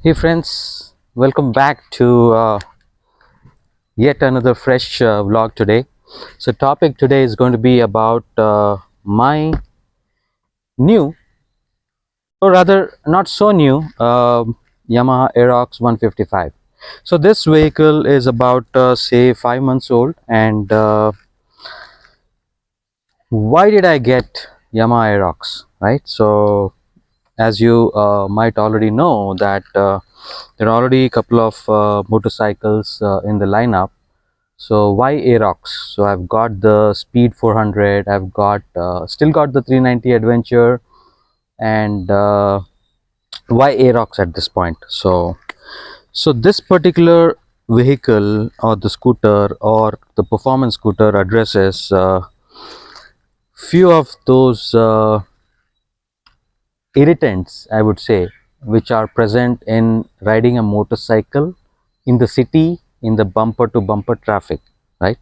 Hey friends, welcome back to yet another fresh vlog today. So topic today is going to be about my new, or rather not so new, Yamaha Aerox 155. So this vehicle is about say 5 months old, and why did I get Yamaha Aerox, right? So as you might already know that there are already a couple of motorcycles in the lineup. So why Aerox? So I've got the Speed 400, I've got still got the 390 Adventure, and why Aerox at this point? So this particular vehicle or the scooter or the performance scooter addresses few of those irritants, I would say, which are present in riding a motorcycle in the city in the bumper to bumper traffic, right?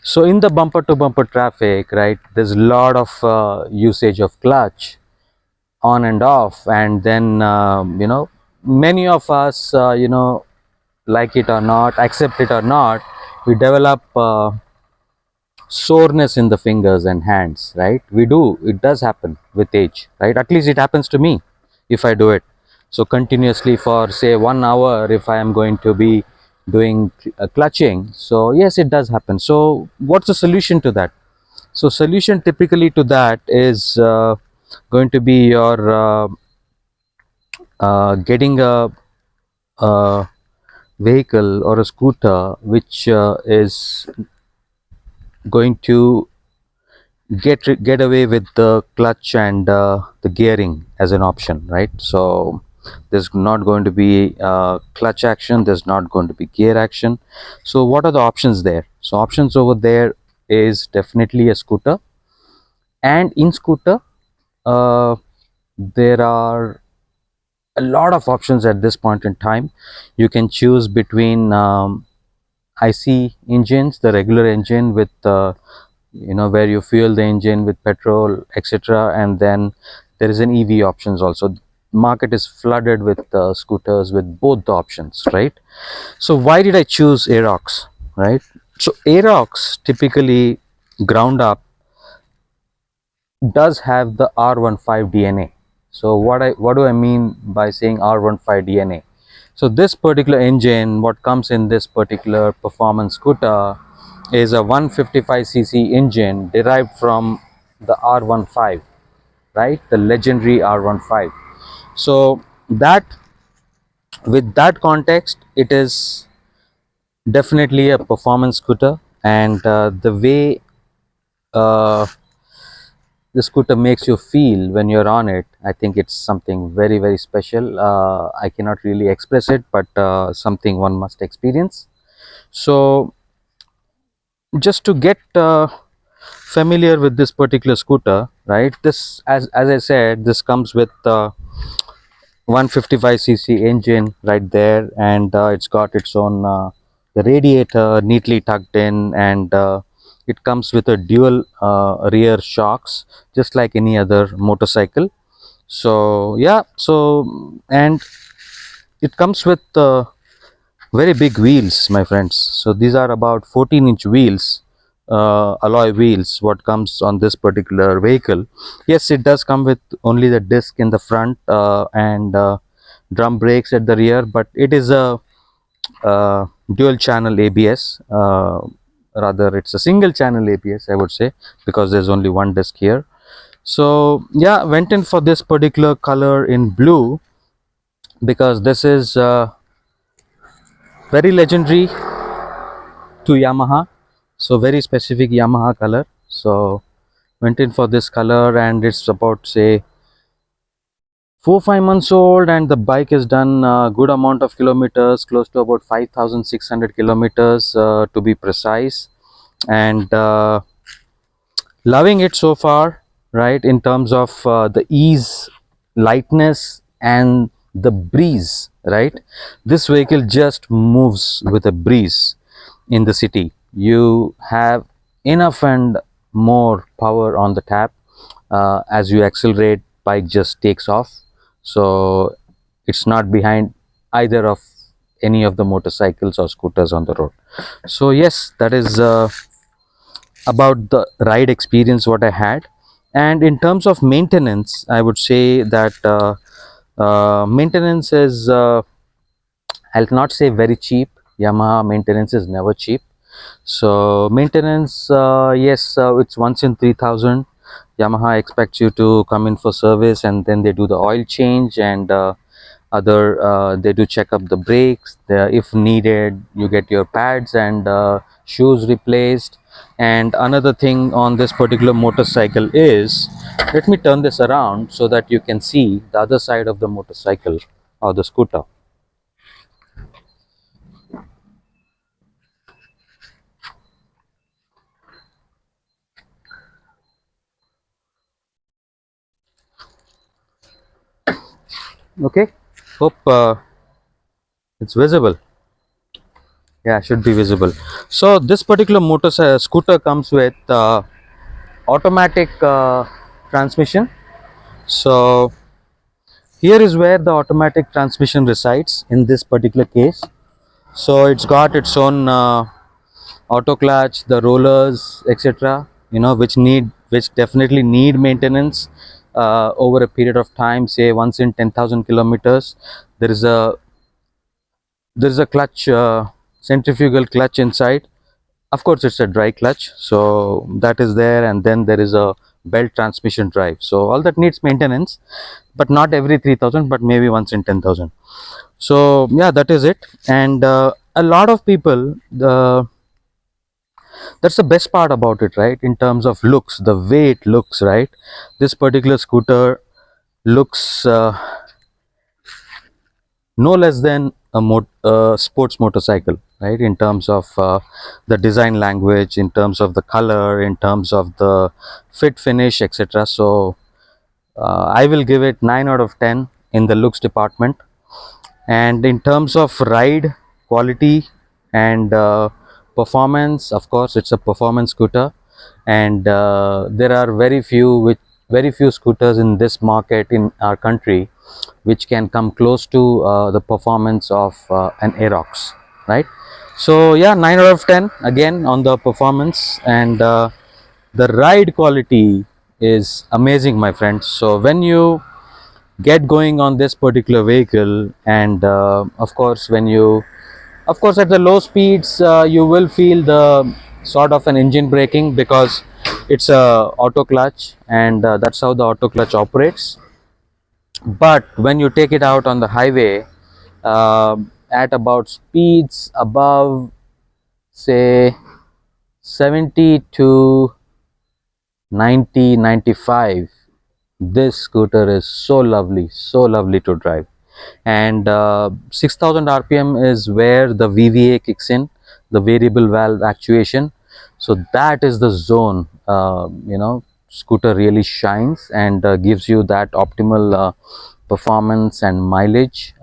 So in the bumper to bumper traffic, right, there's a lot of usage of clutch on and off, and then many of us like it or not, accept it or not, we develop soreness in the fingers and hands, right? We do, it does happen with age, right? At least it happens to me if I do it so continuously for say 1 hour, if I am going to be doing clutching. So yes, it does happen. So what's the solution to that? So solution typically to that is going to be your getting a vehicle or a scooter which is going to get away with the clutch and the gearing as an option, right? So there's not going to be clutch action, there's not going to be gear action. So what are the options there? So options over there is definitely a scooter, and in scooter uh, there are a lot of options at this point in time. You can choose between IC engines, the regular engine with where you fuel the engine with petrol, etc., and then there is an EV options also. Market is flooded with scooters with both the options, right? So why did I choose Aerox, right? So Aerox typically ground up does have the R15 DNA. So what do I mean by saying R15 DNA? So this particular engine, what comes in this particular performance scooter, is a 155cc engine derived from the R15, right? The legendary R15. So that, with that context, it is definitely a performance scooter, and the way uh, the scooter makes you feel when you're on it, I think it's something very, very special. I cannot really express it, but something one must experience. So just to get familiar with this particular scooter, right, this, as I said, this comes with 155cc engine right there, and it's got its own the radiator neatly tucked in, and it comes with a dual rear shocks, just like any other motorcycle. So yeah, so and it comes with very big wheels, my friends. So these are about 14-inch wheels, alloy wheels, what comes on this particular vehicle. Yes, it does come with only the disc in the front and drum brakes at the rear, but it is a dual channel ABS. Rather, it's a single channel ABS, I would say, because there's only one disc here. So yeah, went in for this particular color in blue because this is very legendary to Yamaha, so very specific Yamaha color. So went in for this color, and it's about say 4-5 months old, and the bike has done a good amount of kilometers, close to about 5,600 kilometers to be precise, and loving it so far, right? In terms of the ease, lightness, and the breeze, right? This vehicle just moves with a breeze in the city. You have enough and more power on the tap. As you accelerate, bike just takes off. So it's not behind either of any of the motorcycles or scooters on the road. So yes, that is about the ride experience what I had. And in terms of maintenance, I would say that maintenance is, I'll not say very cheap. Yamaha maintenance is never cheap. So maintenance, yes, it's once in 3,000. Yamaha expects you to come in for service, and then they do the oil change, and other they do check up the brakes. If needed, you get your pads and shoes replaced. And another thing on this particular motorcycle is, let me turn this around so that you can see the other side of the motorcycle or the scooter. Okay, hope it's visible. Yeah, should be visible. So this particular motorcycle scooter comes with automatic transmission. So here is where the automatic transmission resides in this particular case. So it's got its own auto clutch, the rollers, etc., which definitely need maintenance over a period of time, say once in 10,000 kilometers. There is a clutch, centrifugal clutch inside. Of course, it's a dry clutch, so that is there, and then there is a belt transmission drive. So all that needs maintenance, but not every 3,000, but maybe once in 10,000. So yeah, that is it. And a lot of people, that's the best part about it, right? In terms of looks, the way it looks, right? This particular scooter looks no less than a sports motorcycle, right? In terms of the design language, in terms of the color, in terms of the fit finish, etc. So I will give it 9 out of 10 in the looks department. And in terms of ride quality and performance, of course it's a performance scooter, and there are very few scooters in this market in our country which can come close to the performance of an Aerox, right? So yeah, 9 out of 10 again on the performance. And the ride quality is amazing, my friends. So when you get going on this particular vehicle, and of course when you, of course at the low speeds, you will feel the sort of an engine braking, because it's a auto clutch, and that's how the auto clutch operates. But when you take it out on the highway, at about speeds above, say, 70 to 90, 95, this scooter is so lovely to drive. And 6,000 rpm is where the VVA kicks in, the variable valve actuation. So that is the zone, scooter really shines and gives you that optimal performance and mileage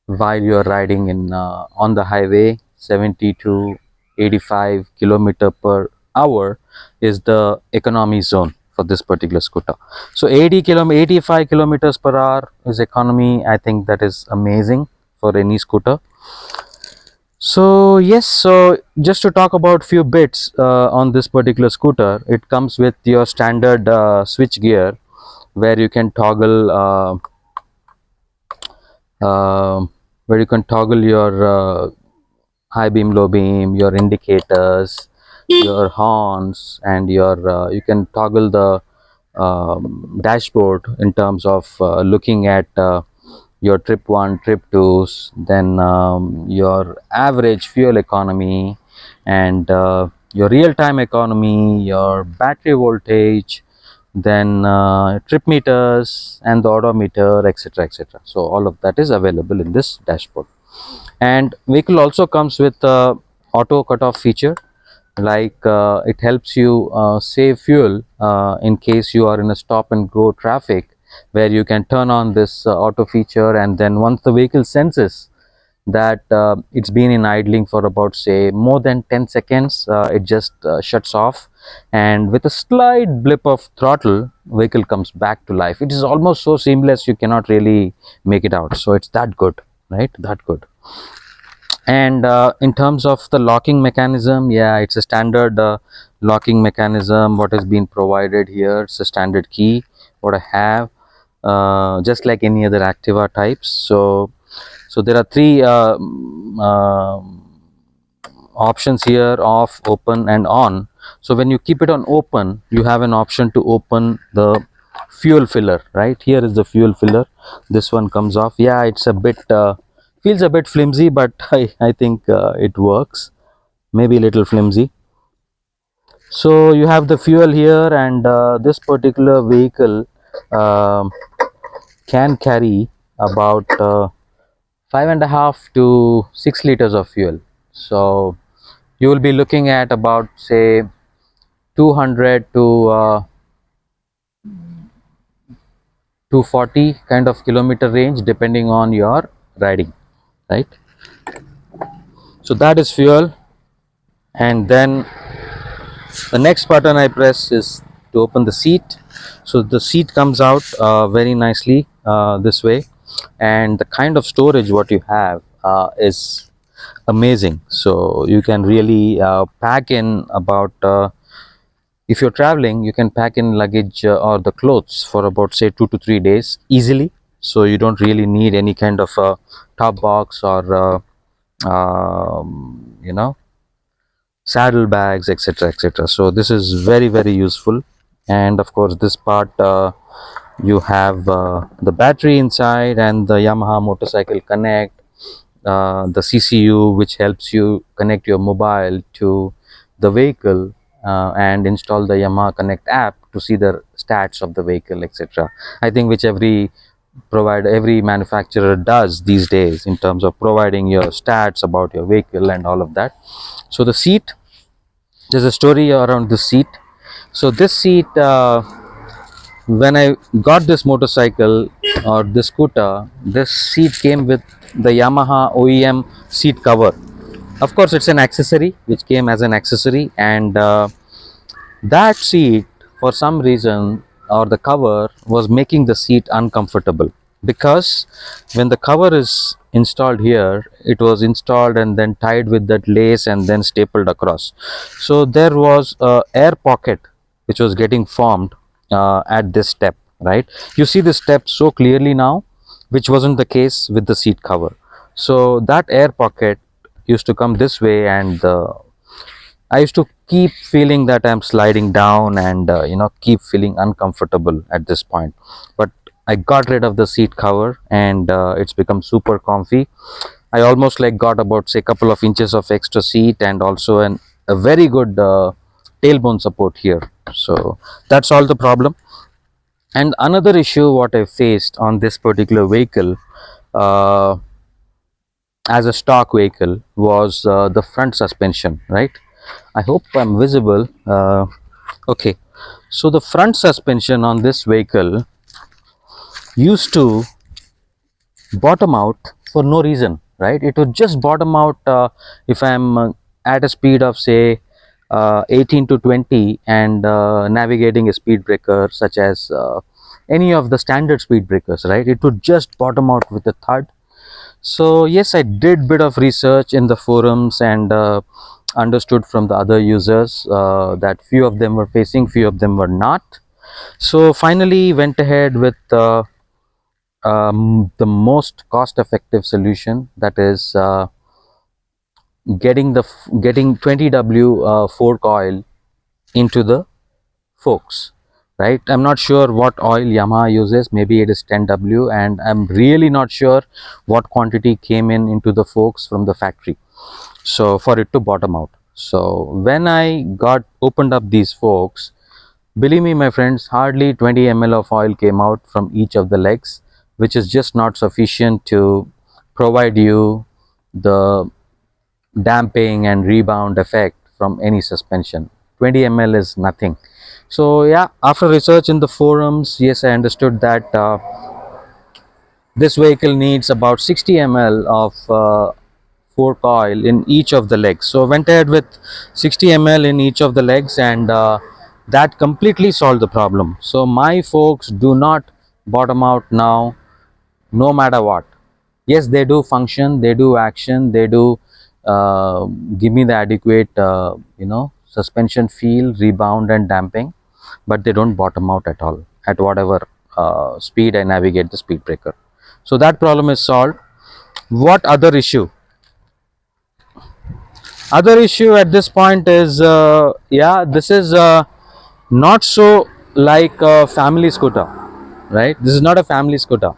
while you're riding in on the highway. 70 to 85 kilometer per hour is the economy zone for this particular scooter. So 85 kilometers per hour is economy. I think that is amazing for any scooter. So yes, so just to talk about few bits on this particular scooter, it comes with your standard switch gear, where you can toggle uh, your high beam, low beam, your indicators, your horns, and your you can toggle the dashboard in terms of looking at your trip 1, trip 2s, then your average fuel economy, and your real-time economy, your battery voltage, then trip meters and the odometer, etc, etc. So all of that is available in this dashboard. And vehicle also comes with auto cutoff feature, like it helps you save fuel in case you are in a stop and go traffic, where you can turn on this auto feature, and then once the vehicle senses that it's been in idling for about say more than 10 seconds. It just shuts off, and with a slight blip of throttle, vehicle comes back to life. It is almost so seamless you cannot really make it out. So it's that good, right? That good. And in terms of the locking mechanism, yeah, it's a standard locking mechanism what has been provided here. It's a standard key what I have, just like any other Activa types. So there are three options here: off, open and on. So when you keep it on open, you have an option to open the fuel filler. Right here is the fuel filler. This one comes off. Yeah, it's a bit feels a bit flimsy, but I think it works. Maybe a little flimsy. So you have the fuel here, and this particular vehicle um can carry about 5.5 to 6 liters of fuel. So you will be looking at about say 200 to 240 kind of kilometer range depending on your riding, right? So that is fuel. And then the next button I press is to open the seat. So the seat comes out very nicely this way, and the kind of storage what you have is amazing. So you can really pack in about if you're traveling, you can pack in luggage or the clothes for about say 2 to 3 days easily. So you don't really need any kind of top box or you know, saddle bags, etc., etc. So this is very, very useful. And of course this part you have the battery inside, and the Yamaha motorcycle connect, the CCU which helps you connect your mobile to the vehicle, and install the Yamaha Connect app to see the stats of the vehicle, etc. I think which every manufacturer does these days in terms of providing your stats about your vehicle and all of that. So the seat, there's a story around the seat. So this seat, when I got this motorcycle or this scooter, this seat came with the Yamaha OEM seat cover. Of course it's an accessory which came as an accessory, and that seat for some reason, or the cover was making the seat uncomfortable, because when the cover is installed here, it was installed and then tied with that lace and then stapled across. So there was a air pocket which was getting formed at this step, right? You see the step so clearly now, which wasn't the case with the seat cover. So that air pocket used to come this way, and I used to keep feeling that I'm sliding down, and keep feeling uncomfortable at this point. But I got rid of the seat cover, and it's become super comfy. I almost like got about say couple of inches of extra seat, and also a very good tailbone support here. So that's all the problem. And another issue what I faced on this particular vehicle, uh, as a stock vehicle, was the front suspension, right? I hope I'm visible. Okay, so the front suspension on this vehicle used to bottom out for no reason, right? It would just bottom out if I'm at a speed of say 18 to 20 and navigating a speed breaker such as any of the standard speed breakers, right? It would just bottom out with a thud. So yes, I did bit of research in the forums, and understood from the other users that few of them were facing, few of them were not. So finally went ahead with the most cost effective solution, that is getting 20W fork oil into the forks, right? I'm not sure what oil Yamaha uses, maybe it is 10W, and I'm really not sure what quantity came into the forks from the factory, so for it to bottom out. So when I got opened up these forks, believe me my friends, hardly 20 ml of oil came out from each of the legs, which is just not sufficient to provide you the damping and rebound effect from any suspension. 20 ml is nothing. So yeah, after research in the forums, yes, I understood that This vehicle needs about 60 ml of fork oil in each of the legs. So went ahead with 60 ml in each of the legs, and that completely solved the problem. So my folks do not bottom out now, no matter what. Yes, they do function, they do action, they do give me the adequate suspension feel, rebound and damping, but they don't bottom out at all at whatever speed I navigate the speed breaker. So that problem is solved. What other issue at this point is, yeah, this is not so like a family scooter, right? This is not a family scooter.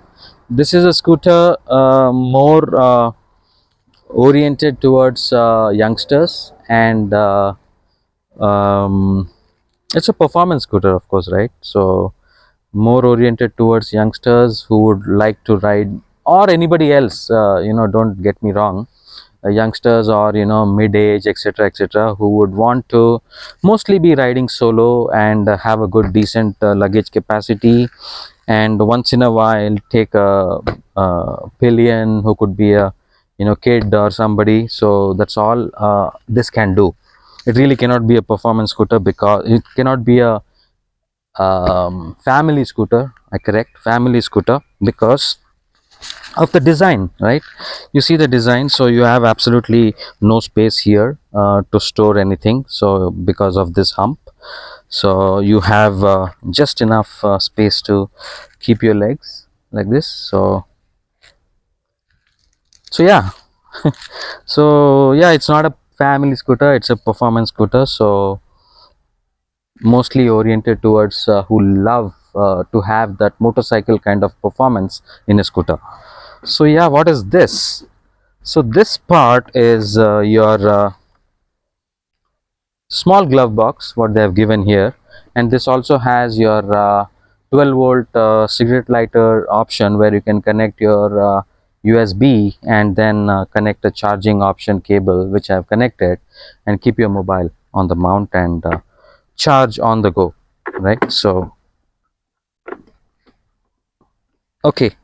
This is a scooter more oriented towards youngsters, and um, it's a performance scooter, of course, right? So more oriented towards youngsters who would like to ride, or anybody else, don't get me wrong, youngsters or mid-age, etc., etc., who would want to mostly be riding solo and have a good decent luggage capacity, and once in a while take a pillion who could be a kid or somebody. So that's all this can do. It really cannot be a performance scooter, because it cannot be a family scooter. I correct, family scooter, because of the design, right? You see the design, so you have absolutely no space here to store anything, so because of this hump, so you have just enough space to keep your legs like this. So yeah, so yeah, it's not a family scooter, it's a performance scooter, so mostly oriented towards who love to have that motorcycle kind of performance in a scooter. So yeah, what is this? So this part is your small glove box, what they have given here, and this also has your 12-volt cigarette lighter option, where you can connect your USB and then connect a charging option cable, which I have connected, and keep your mobile on the mount and charge on the go, right? So okay,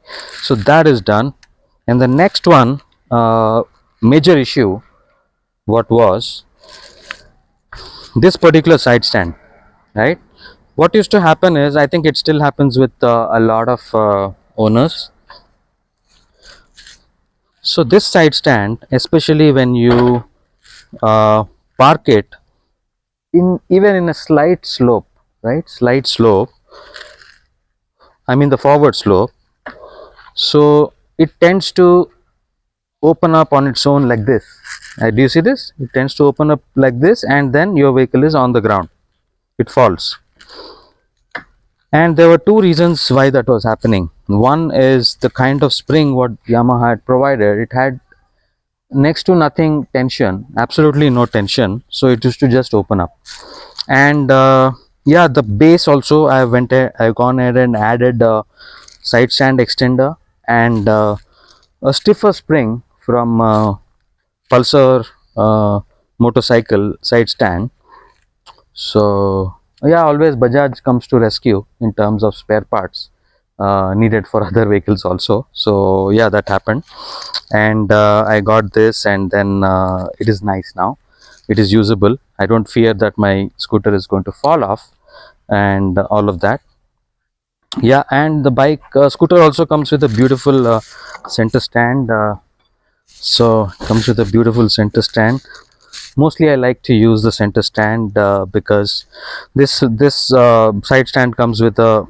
so that is done. And the next one, major issue, what was this particular side stand, right? What used to happen is, I think it still happens with a lot of owners. So this side stand, especially when you uh, park it in, even in a slight slope, right, slight slope, I mean the forward slope, so it tends to open up on its own like this. Do you see this? It tends to open up like this, and then your vehicle is on the ground, it falls. And there were two reasons why that was happening. One is the kind of spring what Yamaha had provided. It had next to nothing tension, absolutely no tension, so it used to just open up. And yeah, the base also, I've gone ahead and added a side stand extender and a stiffer spring from Pulsar motorcycle side stand. So yeah, always Bajaj comes to rescue in terms of spare parts needed for other vehicles also. So yeah, that happened, and I got this, and then it is nice now. It is usable. I don't fear that my scooter is going to fall off and all of that. Yeah, and the bike scooter also comes with a beautiful center stand. So comes with a beautiful center stand. Mostly I like to use the center stand because this side stand comes with a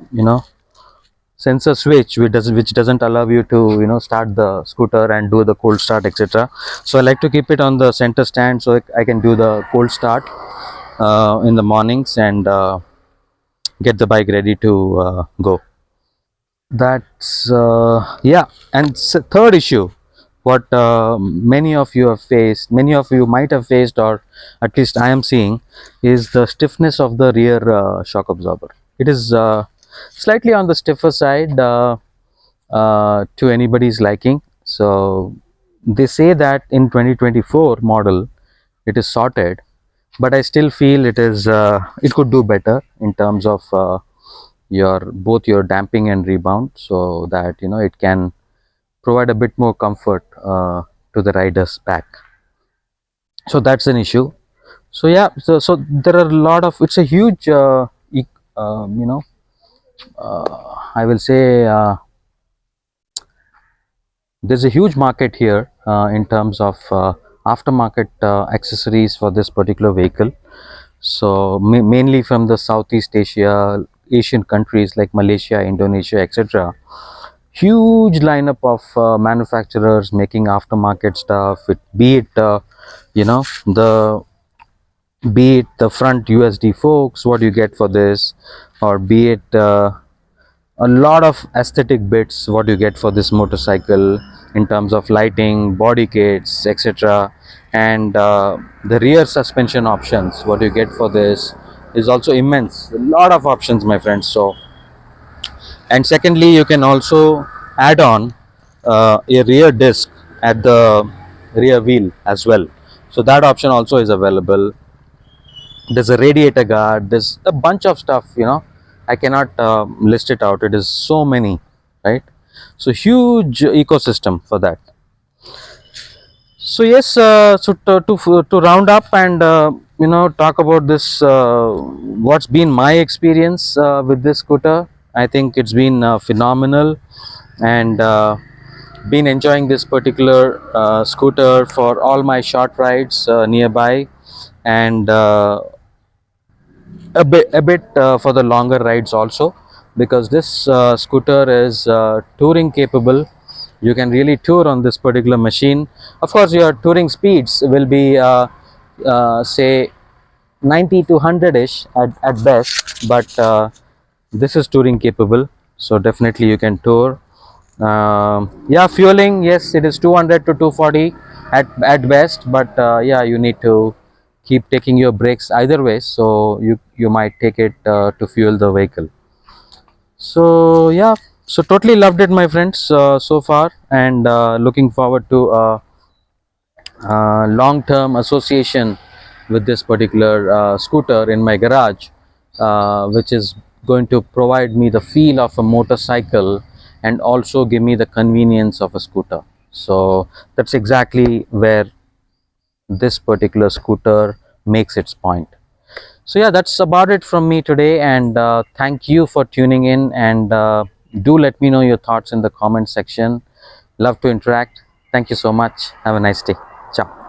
sensor switch, which doesn't allow you to start the scooter and do the cold start, etc. So I like to keep it on the center stand, so I can do the cold start in the mornings and get the bike ready to go. That's yeah. And third issue, what many of you might have faced, or at least I am seeing, is the stiffness of the rear shock absorber. It is slightly on the stiffer side to anybody's liking. So they say that in 2024 model it is sorted, but I still feel it could do better in terms of your both your damping and rebound, so that it can provide a bit more comfort to the rider's back. So that's an issue. So yeah, so there are a lot of, it's a huge you know, I will say there's a huge market here in terms of aftermarket accessories for this particular vehicle. So mainly from the Southeast Asia, Asian countries like Malaysia, Indonesia, etc. Huge lineup of manufacturers making aftermarket stuff. Be it you know, the front USD forks, what you get for this, or be it a lot of aesthetic bits what you get for this motorcycle in terms of lighting, body kits, etc. And the rear suspension options what you get for this is also immense, a lot of options, my friends. So, and secondly, you can also add on a rear disc at the rear wheel as well, so that option also is available. There's a radiator guard, there's a bunch of stuff, you know, I cannot list it out, it is so many, right? So huge ecosystem for that. So yes, to round up and you know, talk about this, what's been my experience with this scooter, I think it's been phenomenal. And been enjoying this particular scooter for all my short rides nearby, and a bit for the longer rides also, because this scooter is touring capable. You can really tour on this particular machine. Of course, your touring speeds will be say 90 to 100 ish at best, but this is touring capable, so definitely you can tour. Yeah, fueling, yes, it is 200 to 240 at best, but yeah, you need to keep taking your brakes either way, so you might take it to fuel the vehicle. So yeah, so totally loved it, my friends, so far, and looking forward to long term association with this particular scooter in my garage, which is going to provide me the feel of a motorcycle and also give me the convenience of a scooter. So that's exactly where this particular scooter makes its point. So yeah, that's about it from me today, and thank you for tuning in, and do let me know your thoughts in the comment section. Love to interact. Thank you so much. Have a nice day. Ciao.